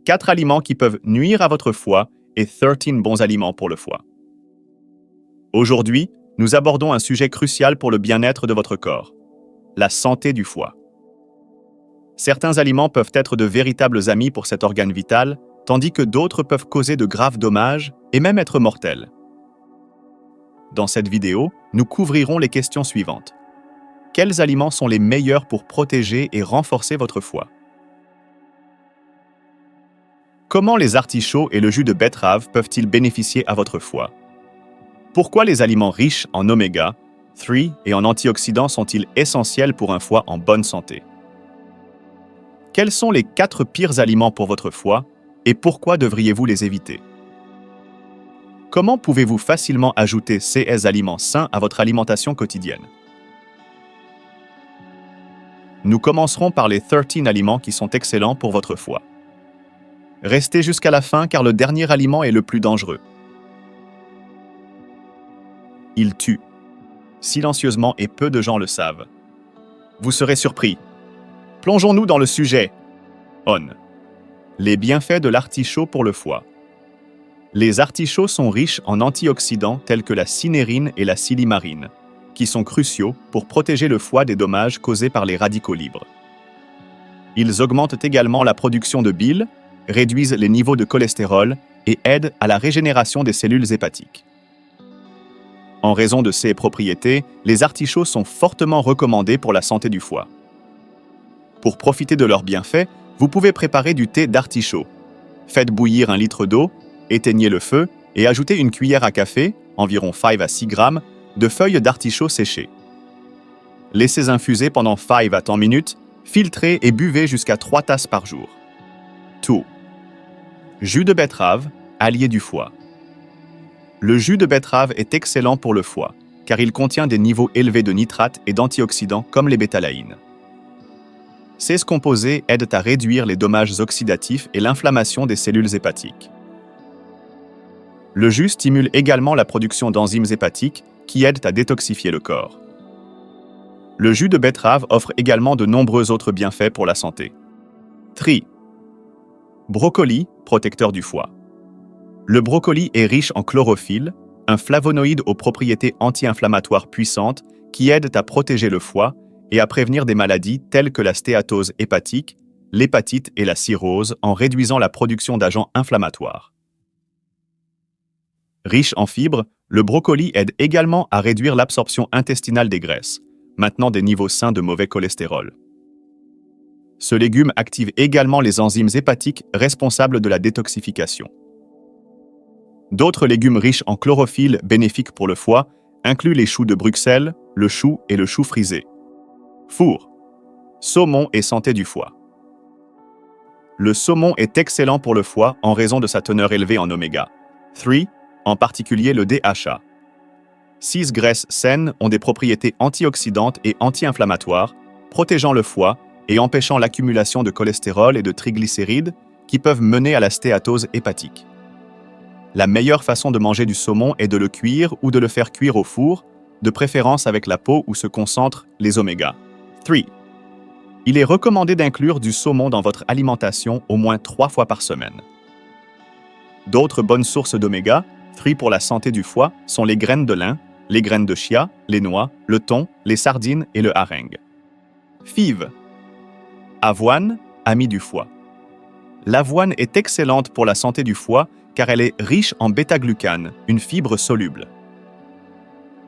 4 aliments qui peuvent nuire à votre foie et 13 bons aliments pour le foie. Aujourd'hui, nous abordons un sujet crucial pour le bien-être de votre corps, la santé du foie. Certains aliments peuvent être de véritables amis pour cet organe vital, tandis que d'autres peuvent causer de graves dommages et même être mortels. Dans cette vidéo, nous couvrirons les questions suivantes. Quels aliments sont les meilleurs pour protéger et renforcer votre foie? Comment les artichauts et le jus de betterave peuvent-ils bénéficier à votre foie? Pourquoi les aliments riches en oméga 3 et en antioxydants sont-ils essentiels pour un foie en bonne santé? Quels sont les 4 pires aliments pour votre foie et pourquoi devriez-vous les éviter? Comment pouvez-vous facilement ajouter ces aliments sains à votre alimentation quotidienne? Nous commencerons par les 13 aliments qui sont excellents pour votre foie. Restez jusqu'à la fin car le dernier aliment est le plus dangereux. Il tue. Silencieusement et peu de gens le savent. Vous serez surpris. Plongeons-nous dans le sujet. Les bienfaits de l'artichaut pour le foie. Les artichauts sont riches en antioxydants tels que la cinérine et la silimarine, qui sont cruciaux pour protéger le foie des dommages causés par les radicaux libres. Ils augmentent également la production de bile, réduisent les niveaux de cholestérol et aident à la régénération des cellules hépatiques. En raison de ces propriétés, les artichauts sont fortement recommandés pour la santé du foie. Pour profiter de leurs bienfaits, vous pouvez préparer du thé d'artichaut. Faites bouillir 1 litre d'eau, éteignez le feu et ajoutez une cuillère à café, environ 5 à 6 grammes, de feuilles d'artichaut séchées. Laissez infuser pendant 5 à 10 minutes, filtrez et buvez jusqu'à 3 tasses par jour. Tout. Jus de betterave, allié du foie. Le jus de betterave est excellent pour le foie, car il contient des niveaux élevés de nitrates et d'antioxydants comme les bétalaïnes. Ces composés aident à réduire les dommages oxydatifs et l'inflammation des cellules hépatiques. Le jus stimule également la production d'enzymes hépatiques qui aident à détoxifier le corps. Le jus de betterave offre également de nombreux autres bienfaits pour la santé. Brocoli, protecteur du foie. Le brocoli est riche en chlorophylle, un flavonoïde aux propriétés anti-inflammatoires puissantes qui aident à protéger le foie et à prévenir des maladies telles que la stéatose hépatique, l'hépatite et la cirrhose en réduisant la production d'agents inflammatoires. Riche en fibres, le brocoli aide également à réduire l'absorption intestinale des graisses, maintenant des niveaux sains de mauvais cholestérol. Ce légume active également les enzymes hépatiques responsables de la détoxification. D'autres légumes riches en chlorophylle bénéfiques pour le foie incluent les choux de Bruxelles, le chou et le chou frisé. Saumon et santé du foie. Le saumon est excellent pour le foie en raison de sa teneur élevée en oméga 3, en particulier le DHA. 6 graisses saines ont des propriétés antioxydantes et anti-inflammatoires, protégeant le foie et empêchant l'accumulation de cholestérol et de triglycérides qui peuvent mener à la stéatose hépatique. La meilleure façon de manger du saumon est de le cuire ou de le faire cuire au four, de préférence avec la peau où se concentrent les oméga 3. Il est recommandé d'inclure du saumon dans votre alimentation au moins 3 fois par semaine. D'autres bonnes sources d'oméga 3 pour la santé du foie sont les graines de lin, les graines de chia, les noix, le thon, les sardines et le hareng. Avoine, ami du foie. L'avoine est excellente pour la santé du foie car elle est riche en bêta-glucane, une fibre soluble.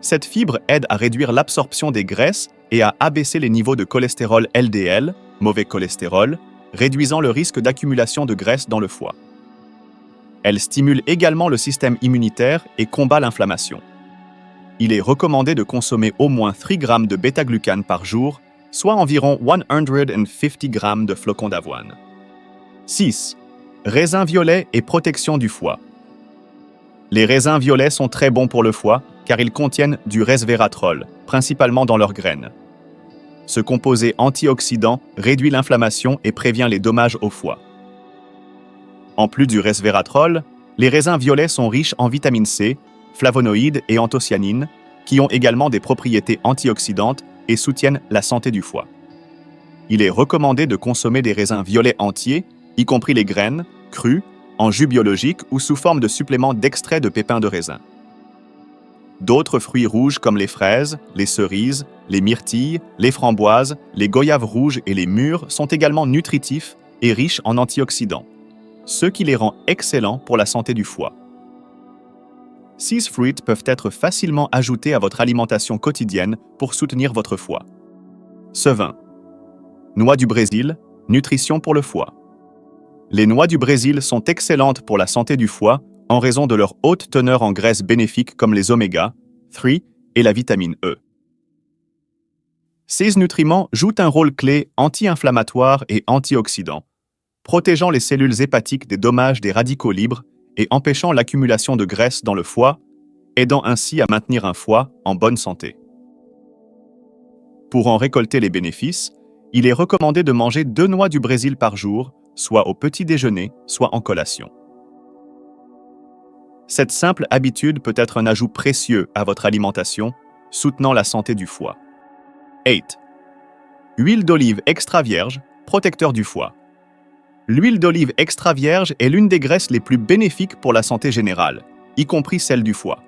Cette fibre aide à réduire l'absorption des graisses et à abaisser les niveaux de cholestérol LDL, mauvais cholestérol, réduisant le risque d'accumulation de graisse dans le foie. Elle stimule également le système immunitaire et combat l'inflammation. Il est recommandé de consommer au moins 3 grammes de bêta-glucane par jour, soit environ 150 grammes de flocons d'avoine. 6. Raisins violets et protection du foie. Les raisins violets sont très bons pour le foie car ils contiennent du resveratrol, principalement dans leurs graines. Ce composé antioxydant réduit l'inflammation et prévient les dommages au foie. En plus du resveratrol, les raisins violets sont riches en vitamine C, flavonoïdes et anthocyanines, qui ont également des propriétés antioxydantes et soutiennent la santé du foie. Il est recommandé de consommer des raisins violets entiers, y compris les graines, crus, en jus biologique ou sous forme de supplément d'extrait de pépins de raisin. D'autres fruits rouges comme les fraises, les cerises, les myrtilles, les framboises, les goyaves rouges et les mûres sont également nutritifs et riches en antioxydants, ce qui les rend excellents pour la santé du foie. These fruits peuvent être facilement ajoutés à votre alimentation quotidienne pour soutenir votre foie. Sevin. Noix du Brésil, nutrition pour le foie. Les noix du Brésil sont excellentes pour la santé du foie en raison de leur haute teneur en graisses bénéfiques comme les oméga 3 et la vitamine E. Ces nutriments jouent un rôle clé anti-inflammatoire et antioxydant, protégeant les cellules hépatiques des dommages des radicaux libres et empêchant l'accumulation de graisse dans le foie, aidant ainsi à maintenir un foie en bonne santé. Pour en récolter les bénéfices, il est recommandé de manger 2 noix du Brésil par jour, soit au petit déjeuner, soit en collation. Cette simple habitude peut être un ajout précieux à votre alimentation, soutenant la santé du foie. 8. Huile d'olive extra vierge, protecteur du foie. L'huile d'olive extra vierge est l'une des graisses les plus bénéfiques pour la santé générale, y compris celle du foie.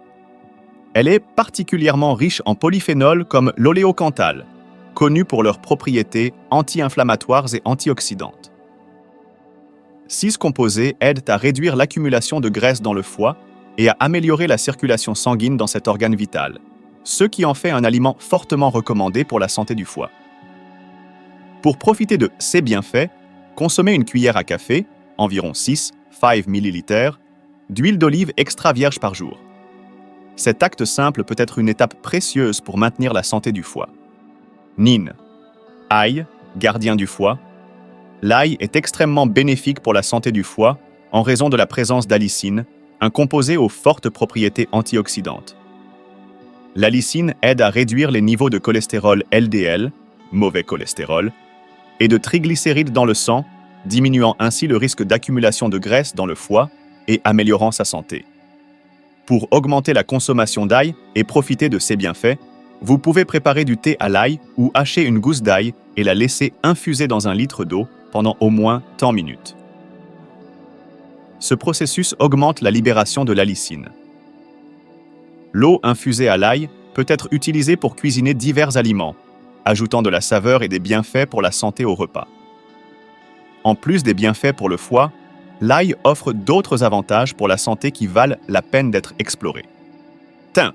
Elle est particulièrement riche en polyphénols comme l'oléocanthal, connu pour leurs propriétés anti-inflammatoires et antioxydantes. 6 composés aident à réduire l'accumulation de graisse dans le foie et à améliorer la circulation sanguine dans cet organe vital, ce qui en fait un aliment fortement recommandé pour la santé du foie. Pour profiter de ces bienfaits, consommez une cuillère à café, environ 5 ml, d'huile d'olive extra vierge par jour. Cet acte simple peut être une étape précieuse pour maintenir la santé du foie. Nin. Ail, gardien du foie. L'ail est extrêmement bénéfique pour la santé du foie en raison de la présence d'allicine, un composé aux fortes propriétés antioxydantes. L'allicine aide à réduire les niveaux de cholestérol LDL, mauvais cholestérol, et de triglycérides dans le sang, diminuant ainsi le risque d'accumulation de graisse dans le foie et améliorant sa santé. Pour augmenter la consommation d'ail et profiter de ses bienfaits, vous pouvez préparer du thé à l'ail ou hacher une gousse d'ail et la laisser infuser dans 1 litre d'eau pendant au moins 10 minutes. Ce processus augmente la libération de l'allicine. L'eau infusée à l'ail peut être utilisée pour cuisiner divers aliments, ajoutant de la saveur et des bienfaits pour la santé au repas. En plus des bienfaits pour le foie, l'ail offre d'autres avantages pour la santé qui valent la peine d'être explorés. Thym.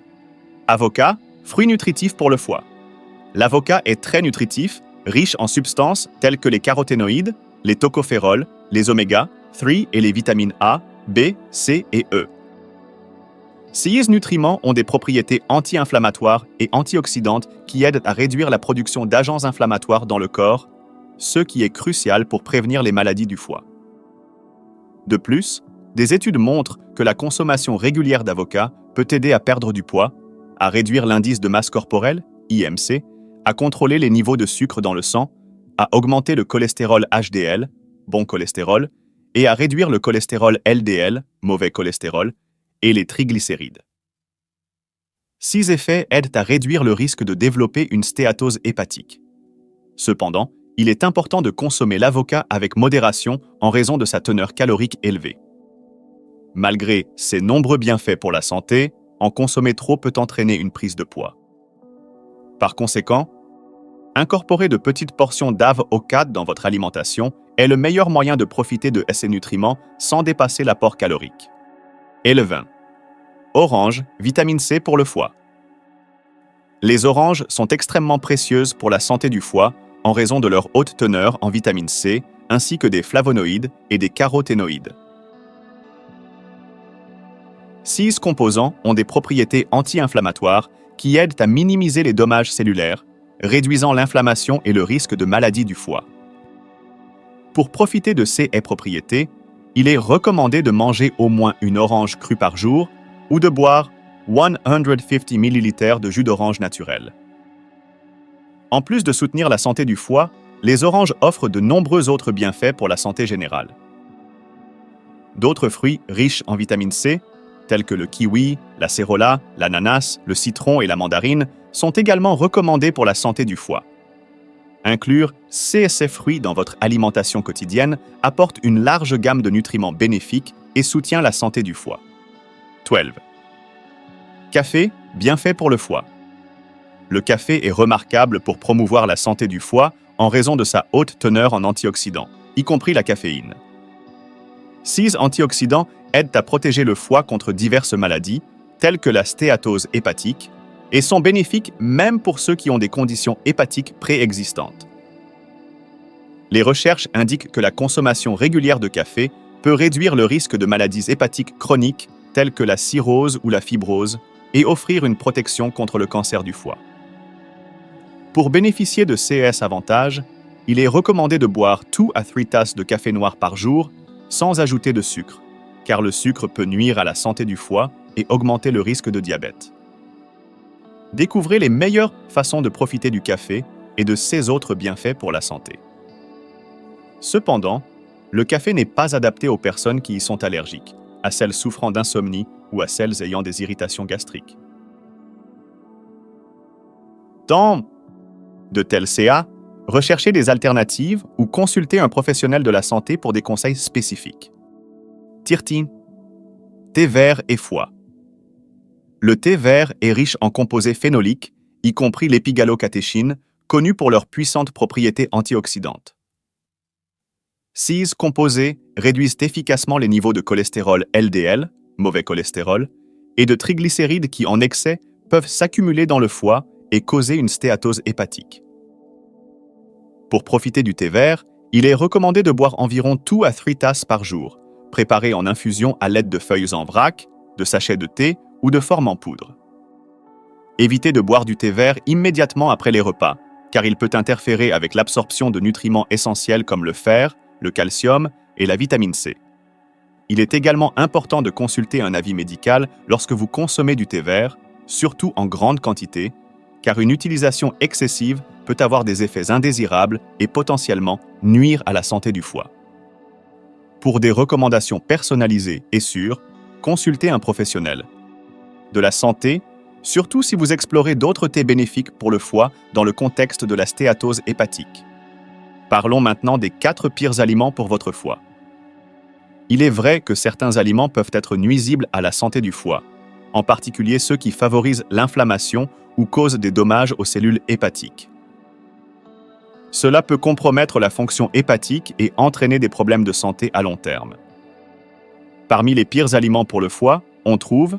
Avocat, fruit nutritif pour le foie. L'avocat est très nutritif, riche en substances telles que les caroténoïdes, les tocophérols, les oméga 3 et les vitamines A, B, C et E. Ces nutriments ont des propriétés anti-inflammatoires et antioxydantes qui aident à réduire la production d'agents inflammatoires dans le corps, ce qui est crucial pour prévenir les maladies du foie. De plus, des études montrent que la consommation régulière d'avocat peut aider à perdre du poids, à réduire l'indice de masse corporelle, IMC, à contrôler les niveaux de sucre dans le sang, à augmenter le cholestérol HDL, bon cholestérol, et à réduire le cholestérol LDL, mauvais cholestérol, et les triglycérides. Ces effets aident à réduire le risque de développer une stéatose hépatique. Cependant, il est important de consommer l'avocat avec modération en raison de sa teneur calorique élevée. Malgré ses nombreux bienfaits pour la santé, en consommer trop peut entraîner une prise de poids. Par conséquent, incorporer de petites portions d'avocat dans votre alimentation est le meilleur moyen de profiter de ces nutriments sans dépasser l'apport calorique. Et le vin. Orange, vitamine C pour le foie. Les oranges sont extrêmement précieuses pour la santé du foie en raison de leur haute teneur en vitamine C, ainsi que des flavonoïdes et des caroténoïdes. Ces composants ont des propriétés anti-inflammatoires qui aident à minimiser les dommages cellulaires, réduisant l'inflammation et le risque de maladie du foie. Pour profiter de ces propriétés, il est recommandé de manger au moins une orange crue par jour ou de boire 150 ml de jus d'orange naturel. En plus de soutenir la santé du foie, les oranges offrent de nombreux autres bienfaits pour la santé générale. D'autres fruits riches en vitamine C, tels que le kiwi, la cérola, l'ananas, le citron et la mandarine, sont également recommandés pour la santé du foie. Inclure ces fruits dans votre alimentation quotidienne apporte une large gamme de nutriments bénéfiques et soutient la santé du foie. 12. Café, bienfait pour le foie. Le café est remarquable pour promouvoir la santé du foie en raison de sa haute teneur en antioxydants, y compris la caféine. Ces antioxydants aident à protéger le foie contre diverses maladies, telles que la stéatose hépatique, et sont bénéfiques même pour ceux qui ont des conditions hépatiques préexistantes. Les recherches indiquent que la consommation régulière de café peut réduire le risque de maladies hépatiques chroniques telles que la cirrhose ou la fibrose et offrir une protection contre le cancer du foie. Pour bénéficier de ces avantages, il est recommandé de boire 2 à 3 tasses de café noir par jour sans ajouter de sucre, car le sucre peut nuire à la santé du foie et augmenter le risque de diabète. Découvrez les meilleures façons de profiter du café et de ses autres bienfaits pour la santé. Cependant, le café n'est pas adapté aux personnes qui y sont allergiques, à celles souffrant d'insomnie ou à celles ayant des irritations gastriques. Dans de tels CA, recherchez des alternatives ou consultez un professionnel de la santé pour des conseils spécifiques. Tirtine, thé vert et foie. Le thé vert est riche en composés phénoliques, y compris l'épigalocatéchine, connus pour leurs puissantes propriétés antioxydantes. Ces composés réduisent efficacement les niveaux de cholestérol LDL, mauvais cholestérol, et de triglycérides qui, en excès, peuvent s'accumuler dans le foie et causer une stéatose hépatique. Pour profiter du thé vert, il est recommandé de boire environ 2 à 3 tasses par jour, préparées en infusion à l'aide de feuilles en vrac, de sachets de thé ou de forme en poudre. Évitez de boire du thé vert immédiatement après les repas, car il peut interférer avec l'absorption de nutriments essentiels comme le fer, le calcium et la vitamine C. Il est également important de consulter un avis médical lorsque vous consommez du thé vert, surtout en grande quantité, car une utilisation excessive peut avoir des effets indésirables et potentiellement nuire à la santé du foie. Pour des recommandations personnalisées et sûres, consultez un professionnel de la santé, surtout si vous explorez d'autres thés bénéfiques pour le foie dans le contexte de la stéatose hépatique. Parlons maintenant des 4 pires aliments pour votre foie. Il est vrai que certains aliments peuvent être nuisibles à la santé du foie, en particulier ceux qui favorisent l'inflammation ou causent des dommages aux cellules hépatiques. Cela peut compromettre la fonction hépatique et entraîner des problèmes de santé à long terme. Parmi les pires aliments pour le foie, on trouve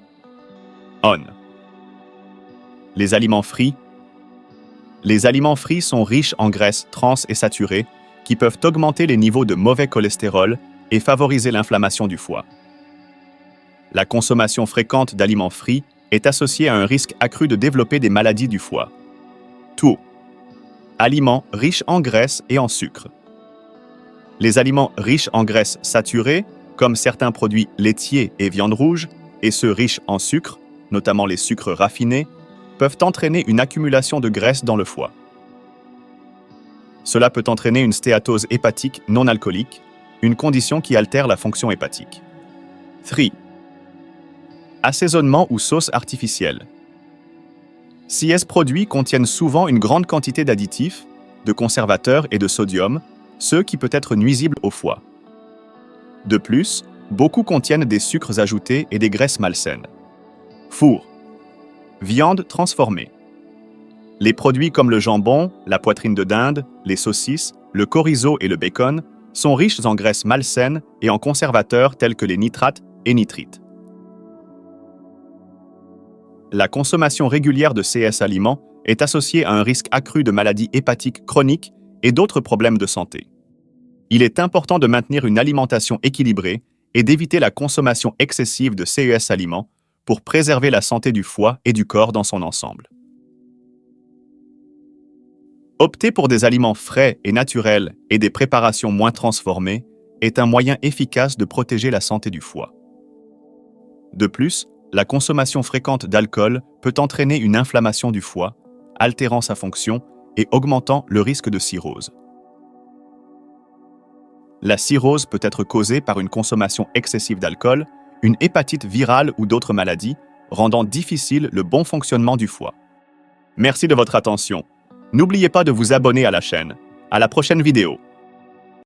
les aliments frits. Les aliments frits sont riches en graisses trans et saturées qui peuvent augmenter les niveaux de mauvais cholestérol et favoriser l'inflammation du foie. La consommation fréquente d'aliments frits est associée à un risque accru de développer des maladies du foie. Aliments riches en graisse et en sucre. Les aliments riches en graisses saturées, comme certains produits laitiers et viande rouge, et ceux riches en sucre, notamment les sucres raffinés, peuvent entraîner une accumulation de graisse dans le foie. Cela peut entraîner une stéatose hépatique non alcoolique, une condition qui altère la fonction hépatique. 3. Assaisonnement ou sauce artificielle. Ces produits contiennent souvent une grande quantité d'additifs, de conservateurs et de sodium, ce qui peut être nuisible au foie. De plus, beaucoup contiennent des sucres ajoutés et des graisses malsaines. Four. Viande transformée. Les produits comme le jambon, la poitrine de dinde, les saucisses, le chorizo et le bacon sont riches en graisses malsaines et en conservateurs tels que les nitrates et nitrites. La consommation régulière de ces aliments est associée à un risque accru de maladies hépatiques chroniques et d'autres problèmes de santé. Il est important de maintenir une alimentation équilibrée et d'éviter la consommation excessive de ces aliments pour préserver la santé du foie et du corps dans son ensemble. Opter pour des aliments frais et naturels et des préparations moins transformées est un moyen efficace de protéger la santé du foie. De plus, la consommation fréquente d'alcool peut entraîner une inflammation du foie, altérant sa fonction et augmentant le risque de cirrhose. La cirrhose peut être causée par une consommation excessive d'alcool, une hépatite virale ou d'autres maladies, rendant difficile le bon fonctionnement du foie. Merci de votre attention. N'oubliez pas de vous abonner à la chaîne. À la prochaine vidéo.